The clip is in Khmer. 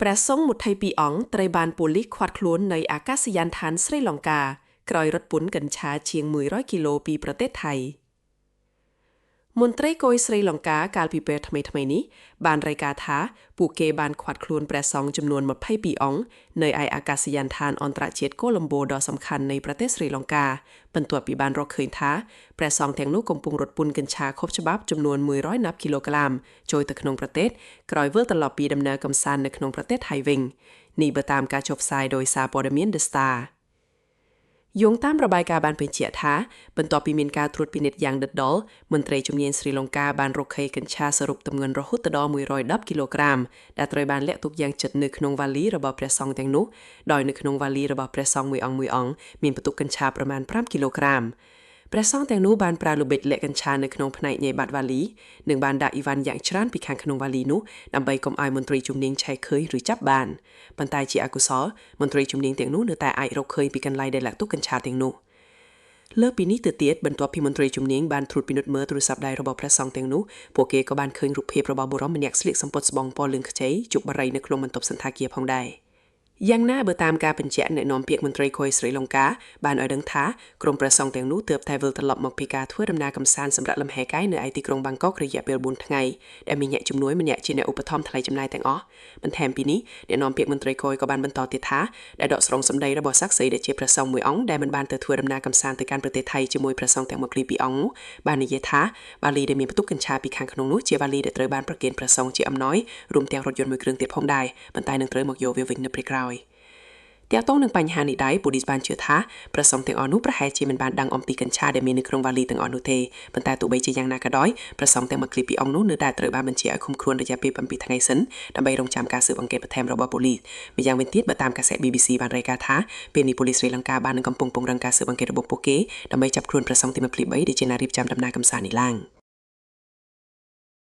ព្រះសង្ឃមុថៃពីរអង្គត្រូវបានប៉ូលីសឃាត់ខ្លួននៅអាកាសយានដ្ឋានស្រីលង្កាក្រោយរត់ពន្ធกัญชาជាង100គីឡូពីប្រទេសថៃមន្ត្រីគយស្រីលង្កាកាលពីពេលថ្មីៗនេះបានរាយការណ៍ថាពួកគេបានឃាត់ខ្លួនព្រះសង្ឃចំនួន22អង្គនៅឯអាកាសយានដ្ឋានអន្តរជាតិកូឡុំបូដ៏សំខាន់នៃប្រទេសស្រីលង្កាបន្ទាប់ពីបានរកឃើញថាព្រះសង្ឃទាំងនោះកំពុងរត់ពន្ធกัญชาខុសច្បាប់ចំនួន100ណាប់គីឡូក្រាមចូលទៅក្នុងប្រទេសក្រោយវិលត្រឡប់ពីដំណើរកម្សាន្តនៅក្នុងប្រទេសថៃវិញនេះបើតាមការចុះផ្សាយដោយសារព័ត៌មាន The Starយោងតាមរបាយការណ៍បានបញ្ជាក់ថាបន្ទាប់ពីមានការត្រួតពិនិត្យយ៉ាងដិតដល់មន្ត្រីជំនាញស្រីលង្កាបានរកឃើញกัญชาសរុបទម្ងន់រហូតដល់110គីឡូក្រាមដែលត្រូវបានលាក់ទុកយ៉ាងជិតនៅក្នុងវ៉ាលីរបស់ព្រះសង្ឃទាំងនោះដោយនៅក្នុងវ៉ាលីរបស់ព្រះសង្ឃមួយអង្គមានបន្ទុកกัญชาប្រមាណ5គីឡូក្រាមព្រះសង្ឃទាំងនោះបានប្រើល្បិចលាក់กัญชาនៅក្នុងផ្នែកញែកបាត់វ៉ាលីនិងបានដាក់អ៊ីវ៉ាន់យ៉ាងច្រើនពីខាងក្នុងវ៉ាលីនោះដើម្បីកុំឲ្យមន្ត្រីជំនាញឆែកឃើញឬចាប់បានប៉ុន្តែជាអកុសលមន្ត្រីជំនាញទាំងនោះនៅតែអាចរកឃើញពីកន្លែងដែលលាក់ទុកกัญชาទាំងនោះលើពីនេះទៅទៀតបន្ទាប់ពីមន្ត្រីជំនាញបានត្រួតពិនិត្យមើលទូរស័ព្ទដៃរបស់ព្រះសង្ឃទាំងនោះពួកគេក៏បានឃើញរូបភាពរបស់បុរសម្នាក់ស្លៀកសំពត់ស្បង់ពណ៌លឿងខ្ចីជប់បារីនៅក្នុងបន្ទប់សន្តាគារផងដែរយ៉ាងណាបើតាមការបញ្ជាក់អ្នកនាំពាក្យមន្ត្រីគយស្រីលង្កាបានឲ្យដឹងថាក្រុមព្រះសង្ឃទាំងនោះទើបតែវិលត្រឡប់មកពីការធ្វើដំណើរកម្សាន្តសម្រាប់លំហែកាយនៅឯទីក្រុងបាងកករយៈពេល4ថ្ងៃដែលមានអ្នកជំនួយម្នាក់ជាអ្នកឧបត្ថម្ភថ្លៃចំណាយទាំងអស់បន្ថែមពីនេះអ្នកនាំពាក្យមន្ត្រីគយក៏បានបន្តទៀតថាដែលដកស្រង់សម្ដីរបស់សាក្សីដែលជាព្រះសង្ឃមួយអង្គដែលមិនបានទៅធ្វើដំណើរកម្សាន្តទៅកាន់ប្រទេសថៃជាមួយព្រះសង្ឃទាំង22អង្គបាននិយាយថាវ៉ាលីដែលមានបន្ទុកกัญชาពីខាងក្នុងនោះជាវ៉ាលីដែលត្រូវបានប្រគេនព្រះសង្ឃជាអំណោយរួមទាំងរថយន្តមួយគ្រឿងទៀតផងដែរប៉ុន្តែនឹងត្រូវមកយកវាវិញនៅពេលក្រោយទាក់ទងនឹងបញ្ហានេះដែរប៉ូលីសបានជឿថាព្រះសង្ឃទាំងអស់នោះប្រហែលជាមិនបានដឹងអំពីกัญชาដែលមាននៅក្នុងវ៉ាលីទាំងអស់នោះទេប៉ុន្តែទោះបីជាយ៉ាងណាក៏ដោយព្រះសង្ឃទាំង22អង្គនោះនៅតែត្រូវបានបញ្ជាឲ្យឃុំខ្លួនរយៈពេល7ថ្ងៃសិនដើម្បីរងចាំការស៊ើបអង្កេតបន្ថែមរបស់ប៉ូលីសម្យ៉ាងវិញទៀតបើតាមកាសែត BBC បានរាយការណ៍ថាពេលនេះប៉ូលីសស្រីលង្កាបាននឹងកំពុងពង្រឹងការស៊ើបអង្កេតរបស់ពួកគេដើម្បីចាប់ខ្លួនព្រះសង្ឃទី23ដែលជាអ្នករៀបចំដំណើរកម្សាន្តនេះឡើង